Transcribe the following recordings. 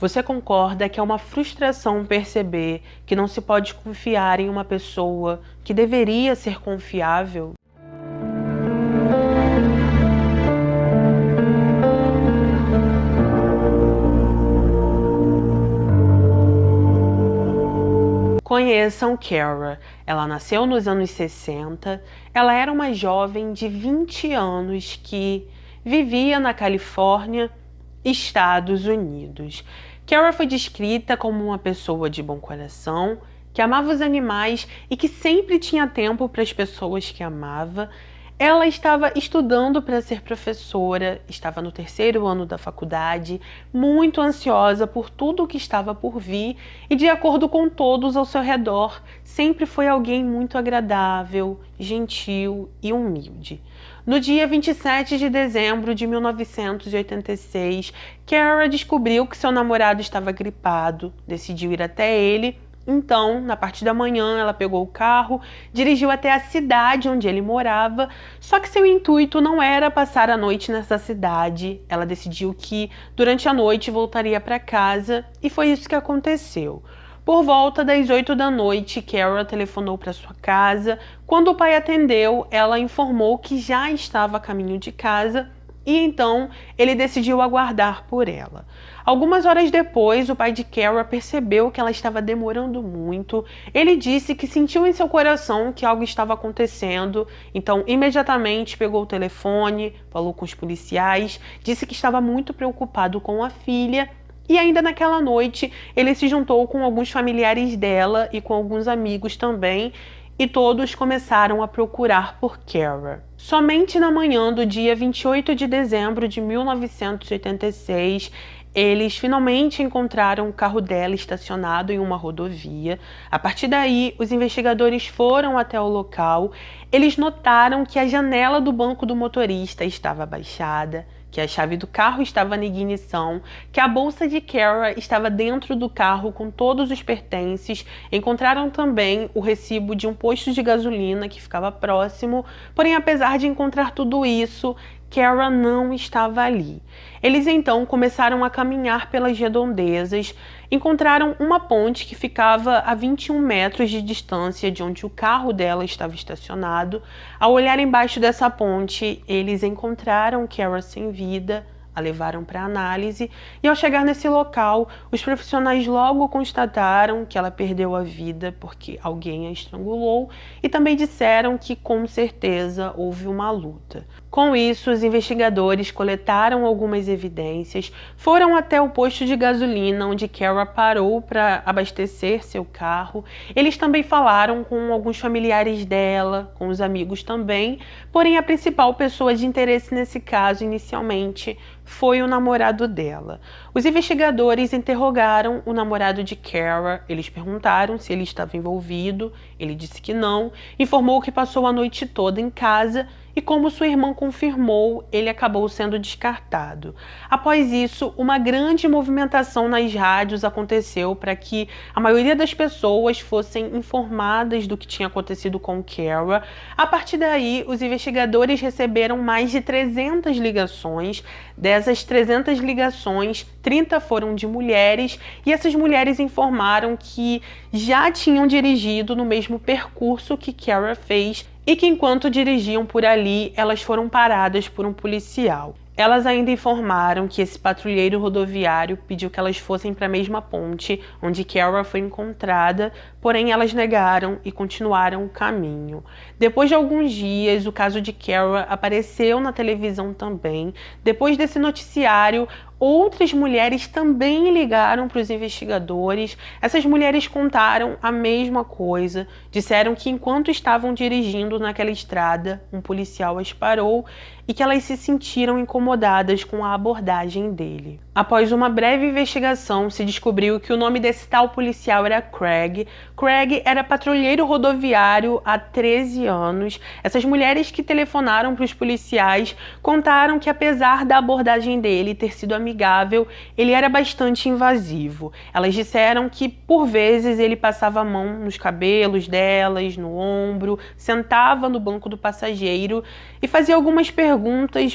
Você concorda que é uma frustração perceber que não se pode confiar em uma pessoa que deveria ser confiável? Conheçam Kara. Ela nasceu nos anos 60. Ela era uma jovem de 20 anos que vivia na Califórnia, Estados Unidos. Kara foi descrita como uma pessoa de bom coração, que amava os animais e que sempre tinha tempo para as pessoas que amava. Ela estava estudando para ser professora, estava no 3º ano da faculdade, muito ansiosa por tudo o que estava por vir e, de acordo com todos ao seu redor, sempre foi alguém muito agradável, gentil e humilde. No dia 27 de dezembro de 1986, Kara descobriu que seu namorado estava gripado, decidiu ir até ele. Então, na parte da manhã, ela pegou o carro, dirigiu até a cidade onde ele morava, só que seu intuito não era passar a noite nessa cidade. Ela decidiu que, durante a noite, voltaria para casa e foi isso que aconteceu. Por volta das 8 da noite, Kara telefonou para sua casa. Quando o pai atendeu, ela informou que já estava a caminho de casa e então ele decidiu aguardar por ela. Algumas horas depois, o pai de Kara percebeu que ela estava demorando muito. Ele disse que sentiu em seu coração que algo estava acontecendo, então imediatamente pegou o telefone, falou com os policiais, disse que estava muito preocupado com a filha. E ainda naquela noite, ele se juntou com alguns familiares dela e com alguns amigos também, e todos começaram a procurar por Kara. Somente na manhã do dia 28 de dezembro de 1986, eles finalmente encontraram o carro dela estacionado em uma rodovia. A partir daí, os investigadores foram até o local. Eles notaram que a janela do banco do motorista estava abaixada, que a chave do carro estava na ignição, que a bolsa de Kara estava dentro do carro com todos os pertences. Encontraram também o recibo de um posto de gasolina que ficava próximo, porém, apesar de encontrar tudo isso, Kara não estava ali. Eles então começaram a caminhar pelas redondezas, encontraram uma ponte que ficava a 21 metros de distância de onde o carro dela estava estacionado. Ao olhar embaixo dessa ponte, eles encontraram Kara sem vida, a levaram para análise e, ao chegar nesse local, os profissionais logo constataram que ela perdeu a vida porque alguém a estrangulou e também disseram que com certeza houve uma luta. Com isso, os investigadores coletaram algumas evidências, foram até o posto de gasolina onde Kara parou para abastecer seu carro. Eles também falaram com alguns familiares dela, com os amigos também, porém a principal pessoa de interesse nesse caso inicialmente foi o namorado dela. Os investigadores interrogaram o namorado de Kara, eles perguntaram se ele estava envolvido, ele disse que não, informou que passou a noite toda em casa e, como sua irmã confirmou, ele acabou sendo descartado. Após isso, uma grande movimentação nas rádios aconteceu para que a maioria das pessoas fossem informadas do que tinha acontecido com Kara. A partir daí, os investigadores receberam mais de 300 ligações. Dessas 300 ligações, 30 foram de mulheres, e essas mulheres informaram que já tinham dirigido no mesmo percurso que Kara fez e que, enquanto dirigiam por ali, elas foram paradas por um policial. Elas ainda informaram que esse patrulheiro rodoviário pediu que elas fossem para a mesma ponte onde Kara foi encontrada, porém elas negaram e continuaram o caminho. Depois de alguns dias, o caso de Kara apareceu na televisão também. Depois desse noticiário, outras mulheres também ligaram para os investigadores. Essas mulheres contaram a mesma coisa. Disseram que enquanto estavam dirigindo naquela estrada, um policial as parou e que elas se sentiram incomodadas com a abordagem dele. Após uma breve investigação, se descobriu que o nome desse tal policial era Craig. Craig era patrulheiro rodoviário há 13 anos. Essas mulheres que telefonaram para os policiais contaram que, apesar da abordagem dele ter sido amigável, ele era bastante invasivo. Elas disseram que, por vezes, ele passava a mão nos cabelos delas, no ombro, sentava no banco do passageiro e fazia algumas perguntas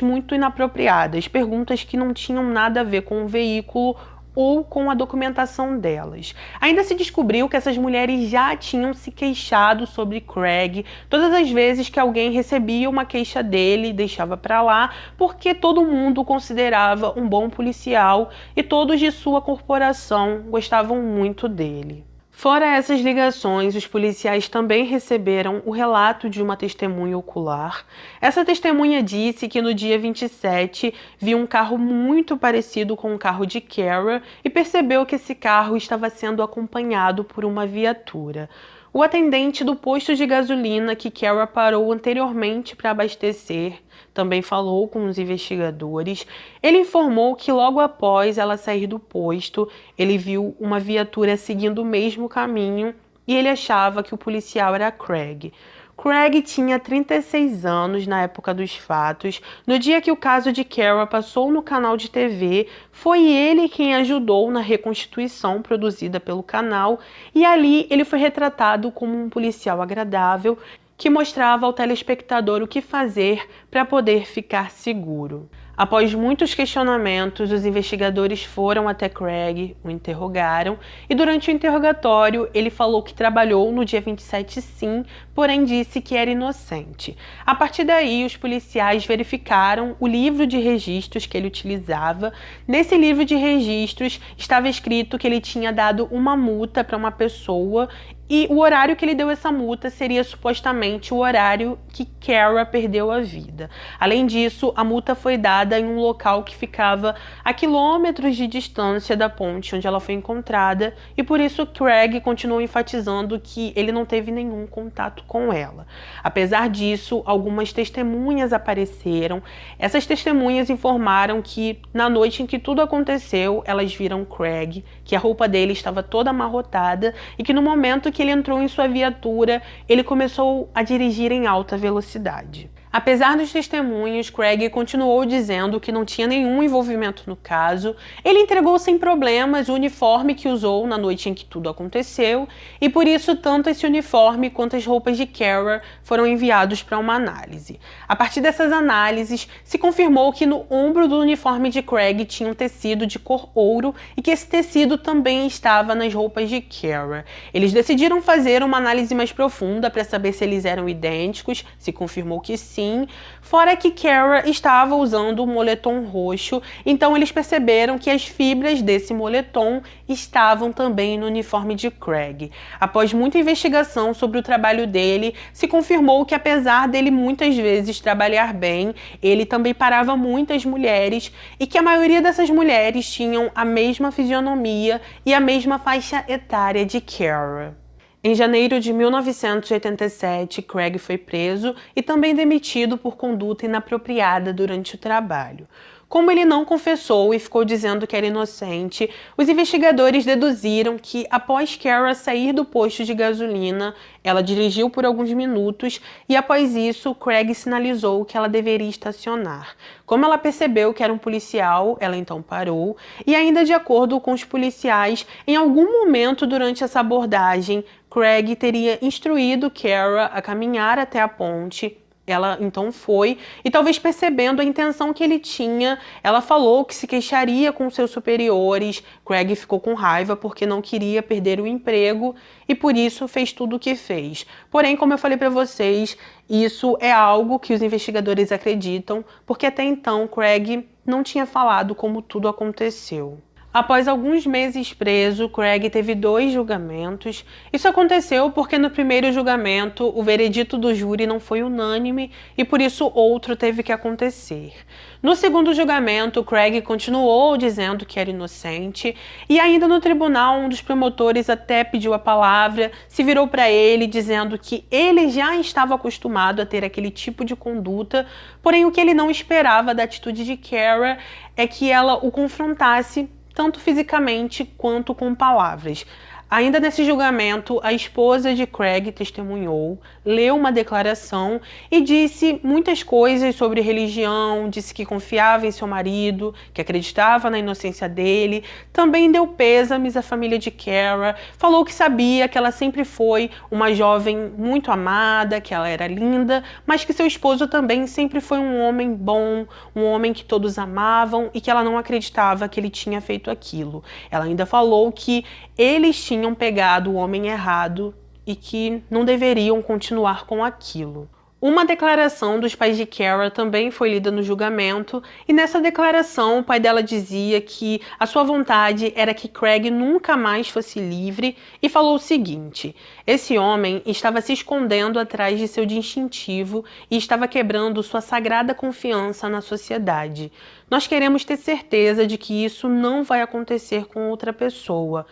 muito inapropriadas, perguntas que não tinham nada a ver com o veículo ou com a documentação delas. Ainda se descobriu que essas mulheres já tinham se queixado sobre Craig todas as vezes que alguém recebia uma queixa dele, deixava para lá, porque todo mundo o considerava um bom policial e todos de sua corporação gostavam muito dele. Fora essas ligações, os policiais também receberam o relato de uma testemunha ocular. Essa testemunha disse que no dia 27 viu um carro muito parecido com o carro de Kara e percebeu que esse carro estava sendo acompanhado por uma viatura. O atendente do posto de gasolina que Kara parou anteriormente para abastecer também falou com os investigadores. Ele informou que logo após ela sair do posto, ele viu uma viatura seguindo o mesmo caminho e ele achava que o policial era Craig. Craig tinha 36 anos na época dos fatos. No dia que o caso de Kara passou no canal de TV, foi ele quem ajudou na reconstituição produzida pelo canal e ali ele foi retratado como um policial agradável que mostrava ao telespectador o que fazer para poder ficar seguro. Após muitos questionamentos, os investigadores foram até Craig, o interrogaram, e durante o interrogatório ele falou que trabalhou no dia 27 sim, porém disse que era inocente. A partir daí, os policiais verificaram o livro de registros que ele utilizava. Nesse livro de registros estava escrito que ele tinha dado uma multa para uma pessoa e o horário que ele deu essa multa seria supostamente o horário que Kara perdeu a vida. Além disso, a multa foi dada em um local que ficava a quilômetros de distância da ponte onde ela foi encontrada e por isso Craig continuou enfatizando que ele não teve nenhum contato com ela. Apesar disso, algumas testemunhas apareceram. Essas testemunhas informaram que na noite em que tudo aconteceu, elas viram Craig, que a roupa dele estava toda amarrotada e que no momento que ele entrou em sua viatura, ele começou a dirigir em alta velocidade. Apesar dos testemunhos, Craig continuou dizendo que não tinha nenhum envolvimento no caso. Ele entregou sem problemas o uniforme que usou na noite em que tudo aconteceu e por isso tanto esse uniforme quanto as roupas de Kara foram enviados para uma análise. A partir dessas análises, se confirmou que no ombro do uniforme de Craig tinha um tecido de cor ouro e que esse tecido também estava nas roupas de Kara. Eles decidiram fazer uma análise mais profunda para saber se eles eram idênticos, se confirmou que sim. Fora que Kara estava usando um moletom roxo, então eles perceberam que as fibras desse moletom estavam também no uniforme de Craig. Após muita investigação sobre o trabalho dele, se confirmou que apesar dele muitas vezes trabalhar bem, ele também parava muitas mulheres e que a maioria dessas mulheres tinham a mesma fisionomia e a mesma faixa etária de Kara. Em janeiro de 1987, Craig foi preso e também demitido por conduta inapropriada durante o trabalho. Como ele não confessou e ficou dizendo que era inocente, os investigadores deduziram que, após Kara sair do posto de gasolina, ela dirigiu por alguns minutos e, após isso, Craig sinalizou que ela deveria estacionar. Como ela percebeu que era um policial, ela então parou e, ainda de acordo com os policiais, em algum momento durante essa abordagem, Craig teria instruído Kara a caminhar até a ponte. Ela então foi, e talvez percebendo a intenção que ele tinha, ela falou que se queixaria com seus superiores. Craig ficou com raiva porque não queria perder o emprego e por isso fez tudo o que fez. Porém, como eu falei para vocês, isso é algo que os investigadores acreditam, porque até então Craig não tinha falado como tudo aconteceu. Após alguns meses preso, Craig teve 2 julgamentos. Isso aconteceu porque no primeiro julgamento o veredito do júri não foi unânime e por isso outro teve que acontecer. No segundo julgamento, Craig continuou dizendo que era inocente e ainda no tribunal um dos promotores até pediu a palavra, se virou para ele dizendo que ele já estava acostumado a ter aquele tipo de conduta, porém o que ele não esperava da atitude de Kara é que ela o confrontasse tanto fisicamente quanto com palavras. Ainda nesse julgamento, a esposa de Craig testemunhou, leu uma declaração e disse muitas coisas sobre religião, disse que confiava em seu marido, que acreditava na inocência dele, também deu pêsames à família de Cara, falou que sabia que ela sempre foi uma jovem muito amada, que ela era linda, mas que seu esposo também sempre foi um homem bom, um homem que todos amavam e que ela não acreditava que ele tinha feito aquilo. Ela ainda falou que eles tinham pegado o homem errado e que não deveriam continuar com aquilo. Uma declaração dos pais de Cara também foi lida no julgamento, e nessa declaração o pai dela dizia que a sua vontade era que Craig nunca mais fosse livre e falou o seguinte: esse homem estava se escondendo atrás de seu distintivo e estava quebrando sua sagrada confiança na sociedade. Nós queremos ter certeza de que isso não vai acontecer com outra pessoa.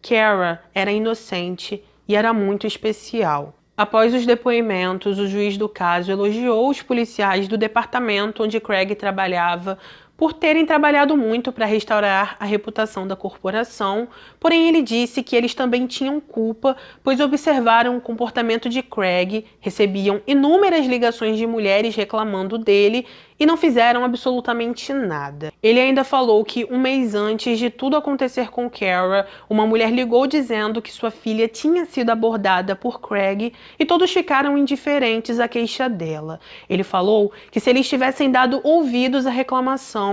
Cara era inocente e era muito especial. Após os depoimentos, o juiz do caso elogiou os policiais do departamento onde Craig trabalhava por terem trabalhado muito para restaurar a reputação da corporação, porém ele disse que eles também tinham culpa, pois observaram o comportamento de Craig, recebiam inúmeras ligações de mulheres reclamando dele e não fizeram absolutamente nada. Ele ainda falou que um mês antes de tudo acontecer com Cara, uma mulher ligou dizendo que sua filha tinha sido abordada por Craig e todos ficaram indiferentes à queixa dela. Ele falou que se eles tivessem dado ouvidos à reclamação,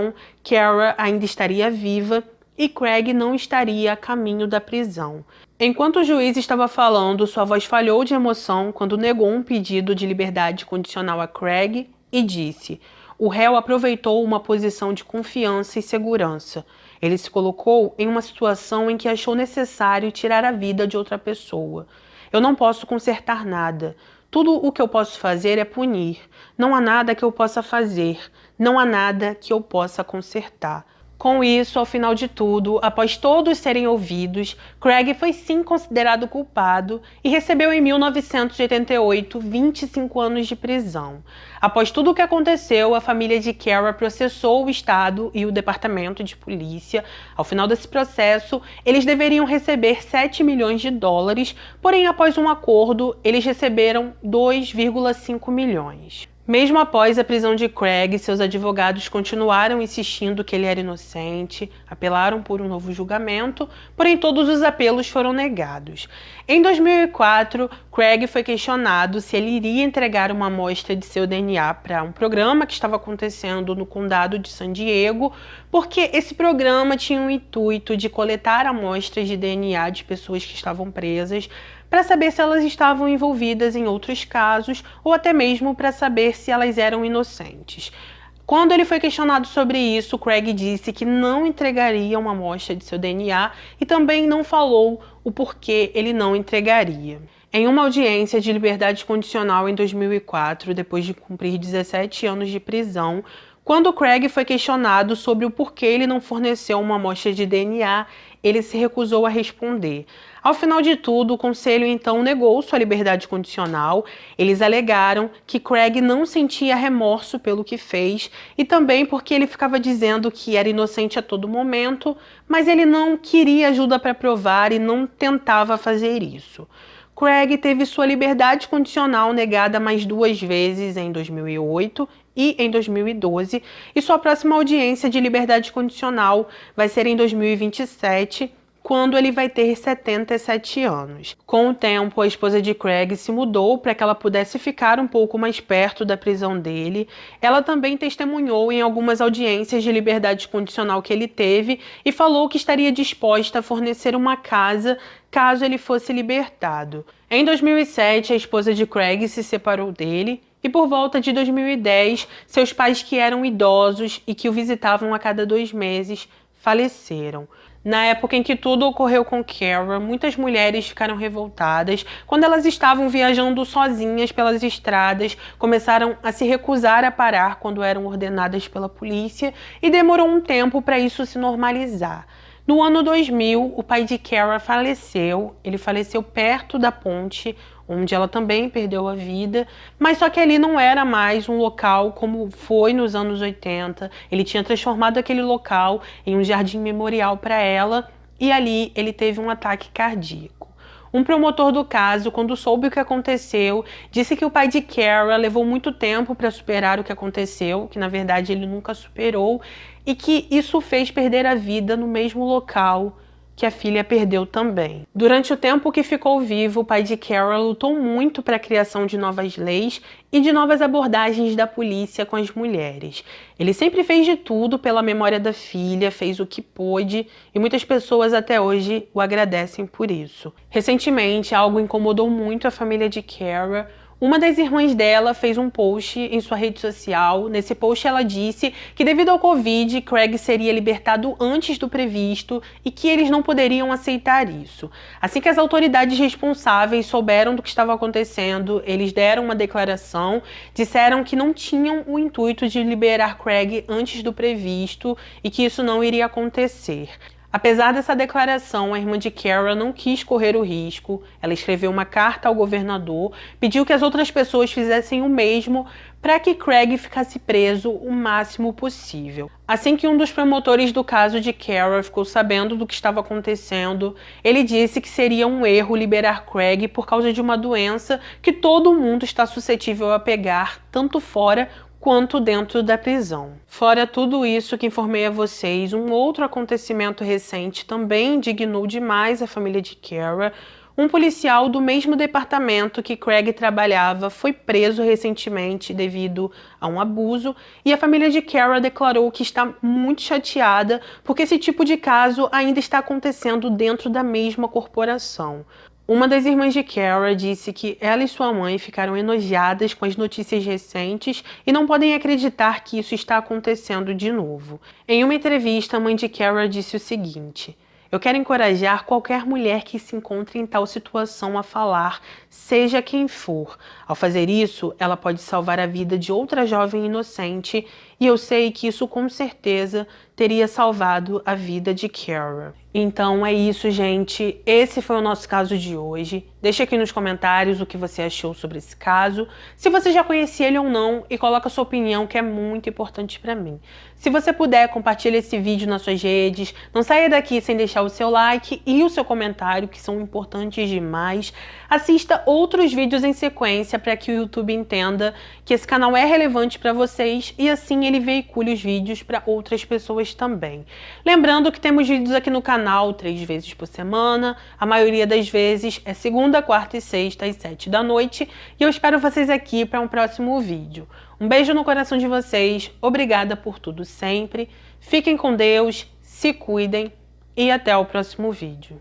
Cara ainda estaria viva e Craig não estaria a caminho da prisão. Enquanto o juiz estava falando, sua voz falhou de emoção quando negou um pedido de liberdade condicional a Craig e disse: o réu aproveitou uma posição de confiança e segurança. Ele se colocou em uma situação em que achou necessário tirar a vida de outra pessoa. Eu não posso consertar nada. Tudo o que eu posso fazer é punir. Não há nada que eu possa fazer. Não há nada que eu possa consertar. Com isso, ao final de tudo, após todos serem ouvidos, Craig foi sim considerado culpado e recebeu em 1988 25 anos de prisão. Após tudo o que aconteceu, a família de Cara processou o Estado e o Departamento de Polícia. Ao final desse processo, eles deveriam receber 7 milhões de dólares, porém, após um acordo, eles receberam 2,5 milhões. Mesmo após a prisão de Craig, seus advogados continuaram insistindo que ele era inocente, apelaram por um novo julgamento, porém todos os apelos foram negados. Em 2004, Craig foi questionado se ele iria entregar uma amostra de seu DNA para um programa que estava acontecendo no condado de San Diego, porque esse programa tinha o intuito de coletar amostras de DNA de pessoas que estavam presas, para saber se elas estavam envolvidas em outros casos ou até mesmo para saber se elas eram inocentes. Quando ele foi questionado sobre isso, Craig disse que não entregaria uma amostra de seu DNA e também não falou o porquê ele não entregaria. Em uma audiência de liberdade condicional em 2004, depois de cumprir 17 anos de prisão, quando Craig foi questionado sobre o porquê ele não forneceu uma amostra de DNA, ele se recusou a responder. Ao final de tudo, o conselho então negou sua liberdade condicional. Eles alegaram que Craig não sentia remorso pelo que fez e também porque ele ficava dizendo que era inocente a todo momento, mas ele não queria ajuda para provar e não tentava fazer isso. Craig teve sua liberdade condicional negada mais 2 vezes em 2008 e em 2012, e sua próxima audiência de liberdade condicional vai ser em 2027, quando ele vai ter 77 anos. Com o tempo, a esposa de Craig se mudou para que ela pudesse ficar um pouco mais perto da prisão dele. Ela também testemunhou em algumas audiências de liberdade condicional que ele teve e falou que estaria disposta a fornecer uma casa caso ele fosse libertado. Em 2007, a esposa de Craig se separou dele e por volta de 2010, seus pais, que eram idosos e que o visitavam a cada 2 meses, faleceram. Na época em que tudo ocorreu com Cara, muitas mulheres ficaram revoltadas. Quando elas estavam viajando sozinhas pelas estradas, começaram a se recusar a parar quando eram ordenadas pela polícia e demorou um tempo para isso se normalizar. No ano 2000, o pai de Cara faleceu. Ele faleceu perto da ponte, onde ela também perdeu a vida, mas só que ali não era mais um local como foi nos anos 80. Ele tinha transformado aquele local em um jardim memorial para ela, e ali ele teve um ataque cardíaco. Um promotor do caso, quando soube o que aconteceu, disse que o pai de Kara levou muito tempo para superar o que aconteceu, que na verdade ele nunca superou, e que isso fez perder a vida no mesmo local que a filha perdeu também. Durante o tempo que ficou vivo, o pai de Kara lutou muito para a criação de novas leis e de novas abordagens da polícia com as mulheres. Ele sempre fez de tudo pela memória da filha, fez o que pôde e muitas pessoas até hoje o agradecem por isso. Recentemente, algo incomodou muito a família de Kara. Uma das irmãs dela fez um post em sua rede social. Nesse post ela disse que devido ao Covid, Craig seria libertado antes do previsto e que eles não poderiam aceitar isso. Assim que as autoridades responsáveis souberam do que estava acontecendo, eles deram uma declaração, disseram que não tinham o intuito de liberar Craig antes do previsto e que isso não iria acontecer. Apesar dessa declaração, a irmã de Kara não quis correr o risco. Ela escreveu uma carta ao governador, pediu que as outras pessoas fizessem o mesmo para que Craig ficasse preso o máximo possível. Assim que um dos promotores do caso de Kara ficou sabendo do que estava acontecendo, ele disse que seria um erro liberar Craig por causa de uma doença que todo mundo está suscetível a pegar, tanto fora quanto dentro da prisão. Fora tudo isso que informei a vocês, um outro acontecimento recente também indignou demais a família de Kara. Um policial do mesmo departamento que Craig trabalhava foi preso recentemente devido a um abuso e a família de Kara declarou que está muito chateada porque esse tipo de caso ainda está acontecendo dentro da mesma corporação. Uma das irmãs de Kara disse que ela e sua mãe ficaram enojadas com as notícias recentes e não podem acreditar que isso está acontecendo de novo. Em uma entrevista, a mãe de Kara disse o seguinte: "Eu quero encorajar qualquer mulher que se encontre em tal situação a falar, seja quem for. Ao fazer isso, ela pode salvar a vida de outra jovem inocente e eu sei que isso com certeza teria salvado a vida de Kara." Então é isso, gente. Esse foi o nosso caso de hoje. Deixa aqui nos comentários o que você achou sobre esse caso, se você já conhecia ele ou não, e coloca a sua opinião, que é muito importante para mim. Se você puder, compartilha esse vídeo nas suas redes. Não saia daqui sem deixar o seu like e o seu comentário, que são importantes demais. Assista outros vídeos em sequência para que o YouTube entenda que esse canal é relevante para vocês e assim ele veicule os vídeos para outras pessoas também. Lembrando que temos vídeos aqui no canal 3 vezes por semana, a maioria das vezes é segunda, quarta e sexta às 7 da noite, e eu espero vocês aqui para um próximo vídeo. Um beijo no coração de vocês, obrigada por tudo sempre, fiquem com Deus, se cuidem e até o próximo vídeo.